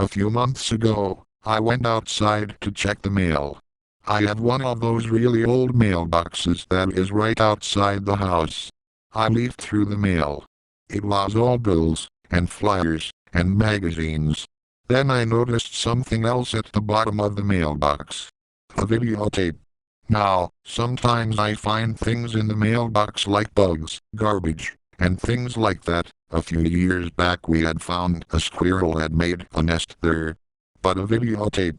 A few months ago, I went outside to check the mail. I have one of those really old mailboxes that is right outside the house. I leafed through the mail. It was all bills, and flyers, and magazines. Then I noticed something else at the bottom of the mailbox. A videotape. Now, sometimes I find things in the mailbox like bugs, garbage, and things like that. A few years back we had found a squirrel had made a nest there. But a videotape.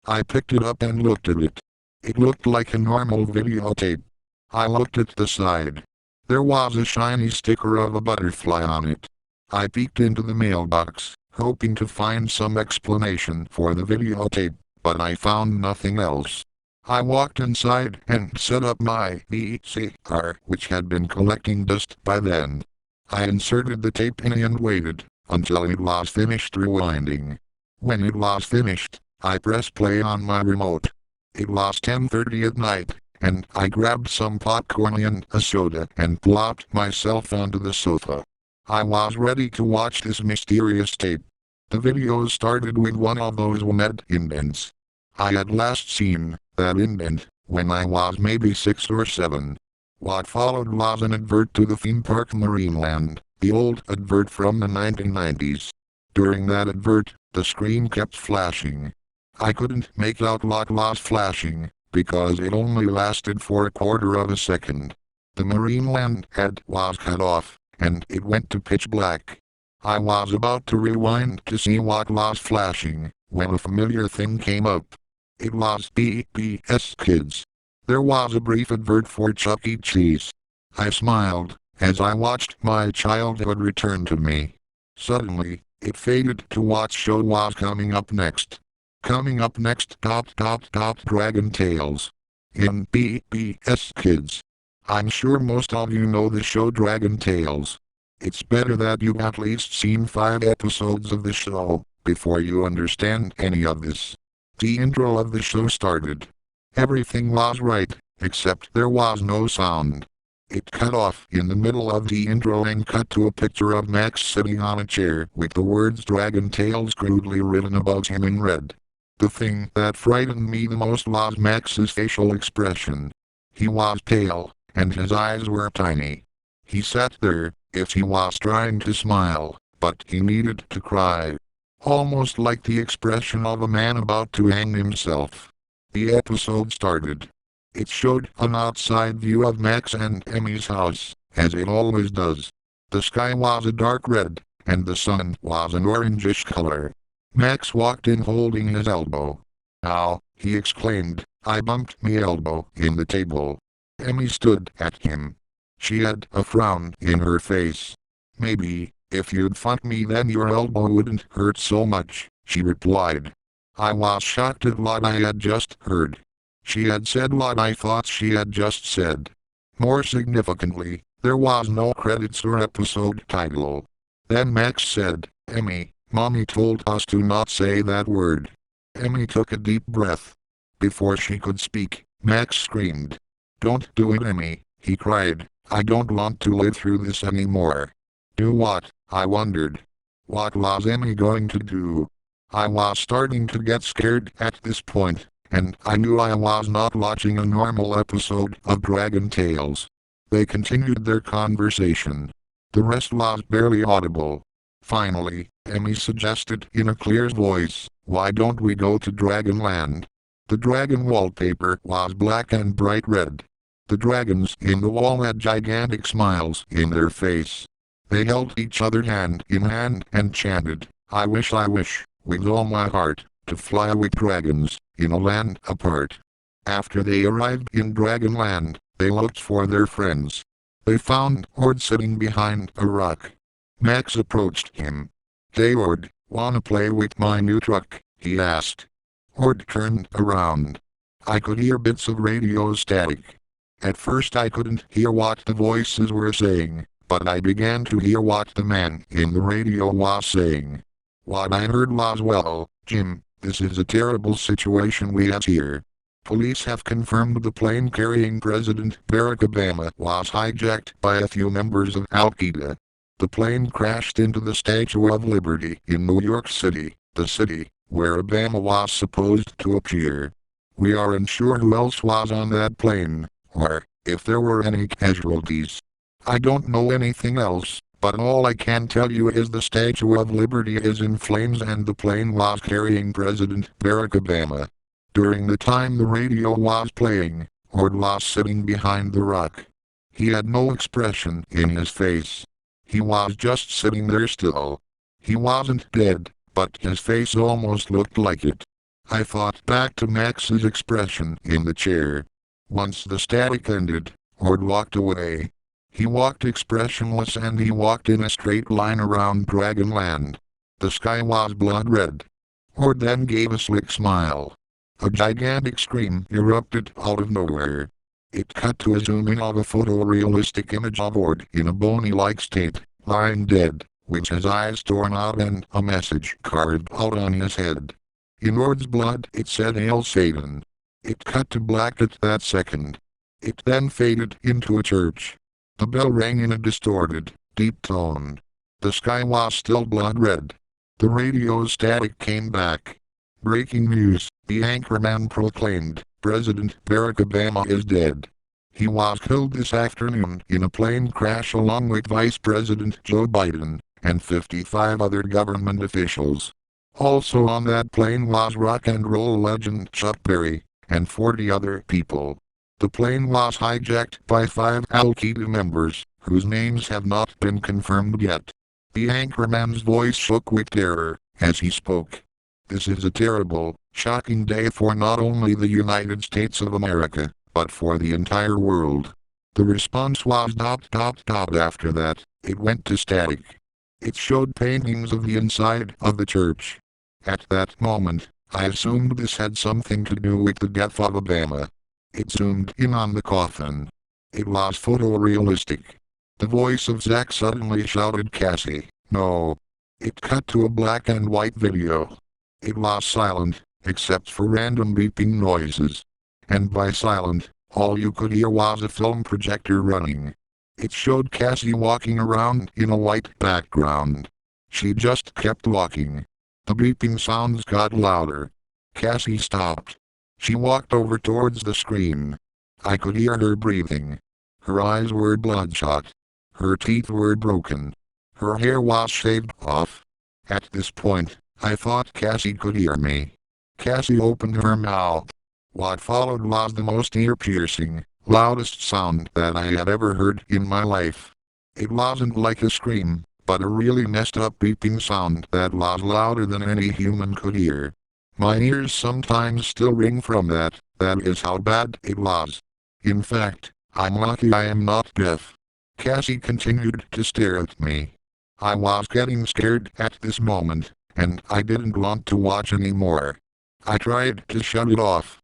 I picked it up and looked at it. It looked like a normal videotape. I looked at the side. There was a shiny sticker of a butterfly on it. I peeked into the mailbox, hoping to find some explanation for the videotape, but I found nothing else. I walked inside and set up my VCR, which had been collecting dust by then. I inserted the tape in and waited until it was finished rewinding. When it was finished, I pressed play on my remote. It was 10:30 at night, and I grabbed some popcorn and a soda and plopped myself onto the sofa. I was ready to watch this mysterious tape. The video started with one of those web indents. I had last seen that indent when I was maybe 6 or 7. What followed was an advert to the theme park Marineland, the old advert from the 1990s. During that advert, the screen kept flashing. I couldn't make out what was flashing, because it only lasted for a quarter of a second. The Marineland ad was cut off, and it went to pitch black. I was about to rewind to see what was flashing, when a familiar thing came up. It was PBS Kids. There was a brief advert for Chuck E. Cheese. I smiled, as I watched my childhood return to me. Suddenly, it faded to what show was coming up next. Coming up next, Dragon Tales. In PBS Kids. I'm sure most of you know the show Dragon Tales. It's better that you've at least seen 5 episodes of the show, before you understand any of this. The intro of the show started. Everything was right, except there was no sound. It cut off in the middle of the intro and cut to a picture of Max sitting on a chair with the words Dragon Tales crudely written above him in red. The thing that frightened me the most was Max's facial expression. He was pale, and his eyes were tiny. He sat there, if he was trying to smile, but he needed to cry. Almost like the expression of a man about to hang himself. The episode started. It showed an outside view of Max and Emmy's house, as it always does. The sky was a dark red, and the sun was an orangish color. Max walked in holding his elbow. "Ow," he exclaimed. I bumped me elbow in the table. Emmy stood at him. She had a frown in her face. "Maybe, if you'd fuck me then your elbow wouldn't hurt so much," she replied. I was shocked at what I had just heard. She had said what I thought she had just said. More significantly, there was no credits or episode title. Then Max said, "Emmy, Mommy told us to not say that word." Emmy took a deep breath. Before she could speak, Max screamed. "Don't do it, Emmy," he cried. "I don't want to live through this anymore." "Do what?" I wondered. What was Emmy going to do? I was starting to get scared at this point, and I knew I was not watching a normal episode of Dragon Tales. They continued their conversation. The rest was barely audible. Finally, Emmy suggested in a clear voice, "Why don't we go to Dragonland?" The dragon wallpaper was black and bright red. The dragons in the wall had gigantic smiles in their face. They held each other hand in hand and chanted, I wish, with all my heart, to fly with dragons, in a land apart." After they arrived in Dragonland, they looked for their friends. They found Ord sitting behind a rock. Max approached him. "Hey Ord, wanna play with my new truck?" he asked. Ord turned around. I could hear bits of radio static. At first I couldn't hear what the voices were saying, but I began to hear what the man in the radio was saying. What I heard was, "Well, Jim, this is a terrible situation we have here. Police have confirmed the plane carrying President Barack Obama was hijacked by a few members of Al-Qaeda. The plane crashed into the Statue of Liberty in New York City. the city, where Obama was supposed to appear. We aren't sure who else was on that plane, or if there were any casualties. I don't know anything else, but all I can tell you is the Statue of Liberty is in flames and the plane was carrying President Barack Obama. During the time the radio was playing, Ord was sitting behind the rock. He had no expression in his face. He was just sitting there still. He wasn't dead, but his face almost looked like it. I thought back to Max's expression in the chair. Once the static ended, Ord walked away. He walked expressionless and he walked in a straight line around Dragonland. The sky was blood red. Ord then gave a slick smile. A gigantic scream erupted out of nowhere. It cut to a zoom-in of a photorealistic image of Ord in a bony-like state, lying dead, with his eyes torn out and a message carved out on his head. In Ord's blood it said Hail Satan. It cut to black at that second. It then faded into a church. The bell rang in a distorted, deep tone. The sky was still blood red. The radio static came back. Breaking news, the anchorman proclaimed, President Barack Obama is dead. He was killed this afternoon in a plane crash along with Vice President Joe Biden and 55 other government officials. Also on that plane was rock and roll legend Chuck Berry and 40 other people. The plane was hijacked by 5 Al-Qaeda members, whose names have not been confirmed yet. The anchorman's voice shook with terror as he spoke. This is a terrible, shocking day for not only the United States of America, but for the entire world. The response was ... After that, it went to static. It showed paintings of the inside of the church. At that moment, I assumed this had something to do with the death of Obama. It zoomed in on the coffin. It was photorealistic. The voice of Zach suddenly shouted, Cassie, no. It cut to a black and white video. It was silent, except for random beeping noises. And by silent, all you could hear was a film projector running. It showed Cassie walking around in a white background. She just kept walking. The beeping sounds got louder. Cassie stopped. She walked over towards the screen. I could hear her breathing. Her eyes were bloodshot. Her teeth were broken. Her hair was shaved off. At this point, I thought Cassie could hear me. Cassie opened her mouth. What followed was the most ear-piercing, loudest sound that I had ever heard in my life. It wasn't like a scream, but a really messed up beeping sound that was louder than any human could hear. My ears sometimes still ring from that is how bad it was. In fact, I'm lucky I am not deaf. Cassie continued to stare at me. I was getting scared at this moment, and I didn't want to watch anymore. I tried to shut it off.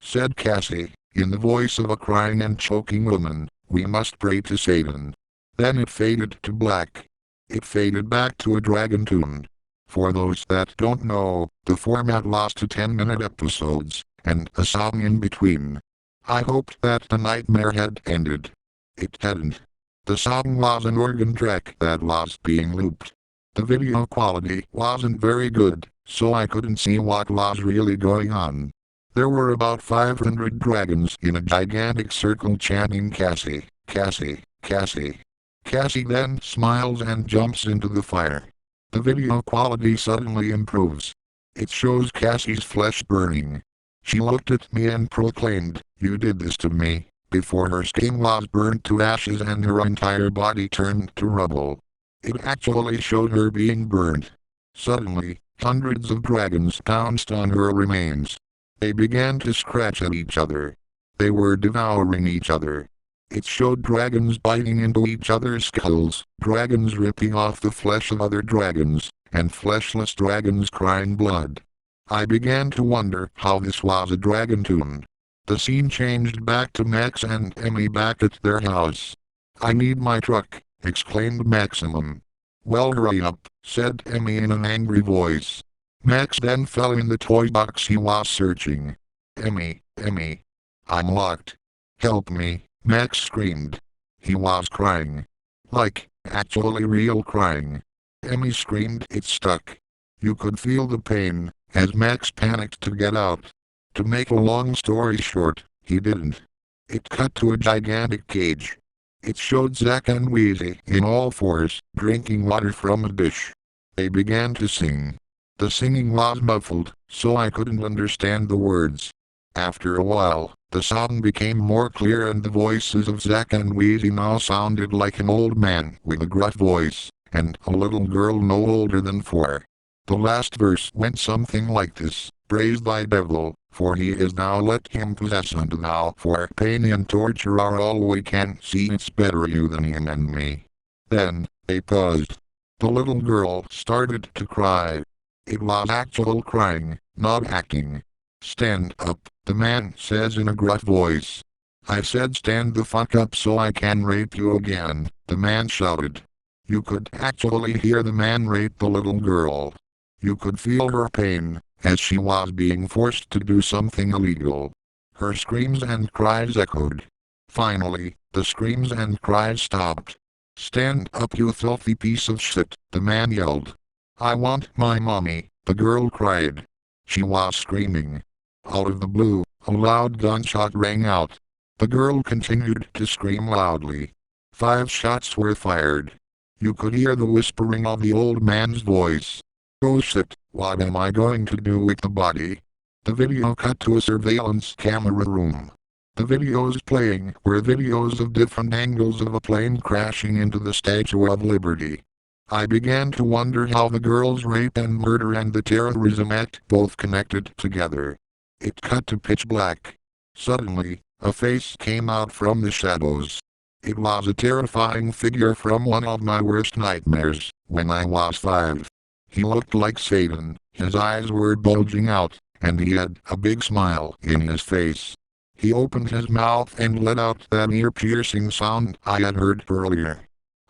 Said Cassie, in the voice of a crying and choking woman, we must pray to Satan. Then it faded to black. It faded back to a dragon tune. For those that don't know, the format lost to 10-minute episodes, and a song in between. I hoped that the nightmare had ended. It hadn't. The song was an organ track that was being looped. The video quality wasn't very good, so I couldn't see what was really going on. There were about 500 dragons in a gigantic circle chanting Cassie, Cassie, Cassie. Cassie then smiles and jumps into the fire. The video quality suddenly improves. It shows Cassie's flesh burning. She looked at me and proclaimed, "You did this to me," before her skin was burned to ashes and her entire body turned to rubble. It actually showed her being burned. Suddenly, hundreds of dragons pounced on her remains. They began to scratch at each other. They were devouring each other. It showed dragons biting into each other's skulls, dragons ripping off the flesh of other dragons, and fleshless dragons crying blood. I began to wonder how this was a dragon tune. The scene changed back to Max and Emmy back at their house. "I need my truck," exclaimed Maximum. "Well, hurry up," said Emmy in an angry voice. Max then fell in the toy box he was searching. Emmy, I'm locked. Help me," Max screamed. He was crying. Like, actually real crying. Emmy screamed, "It's stuck." You could feel the pain, as Max panicked to get out. To make a long story short, he didn't. It cut to a gigantic cage. It showed Zack and Wheezy in all fours, drinking water from a dish. They began to sing. The singing was muffled, so I couldn't understand the words. After a while, the song became more clear and the voices of Zack and Wheezy now sounded like an old man with a gruff voice, and a little girl no older than 4. The last verse went something like this: "Praise thy devil, for he is now, let him possess unto thou, for pain and torture are all we can see, it's better you than him and me." Then, they paused. The little girl started to cry. It was actual crying, not acting. "Stand up," the man says in a gruff voice. "I said stand the fuck up so I can rape you again," the man shouted. You could actually hear the man rape the little girl. You could feel her pain, as she was being forced to do something illegal. Her screams and cries echoed. Finally, the screams and cries stopped. "Stand up, you filthy piece of shit," the man yelled. "I want my mommy," the girl cried. She was screaming. Out of the blue, a loud gunshot rang out. The girl continued to scream loudly. 5 shots were fired. You could hear the whispering of the old man's voice. "Oh shit, what am I going to do with the body?" The video cut to a surveillance camera room. The videos playing were videos of different angles of a plane crashing into the Statue of Liberty. I began to wonder how the girl's rape and murder and the terrorism act both connected together. It cut to pitch black. Suddenly, a face came out from the shadows. It was a terrifying figure from one of my worst nightmares, when I was 5. He looked like Satan, his eyes were bulging out, and he had a big smile in his face. He opened his mouth and let out that ear-piercing sound I had heard earlier.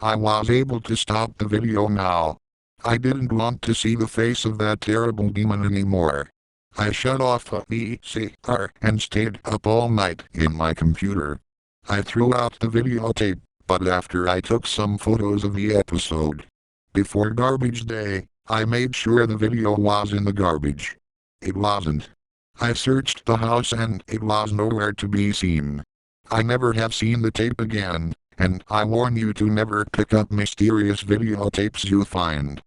I was able to stop the video now. I didn't want to see the face of that terrible demon anymore. I shut off the VCR and stayed up all night in my computer. I threw out the videotape, but after I took some photos of the episode. Before garbage day, I made sure the video was in the garbage. It wasn't. I searched the house and it was nowhere to be seen. I never have seen the tape again, and I warn you to never pick up mysterious videotapes you find.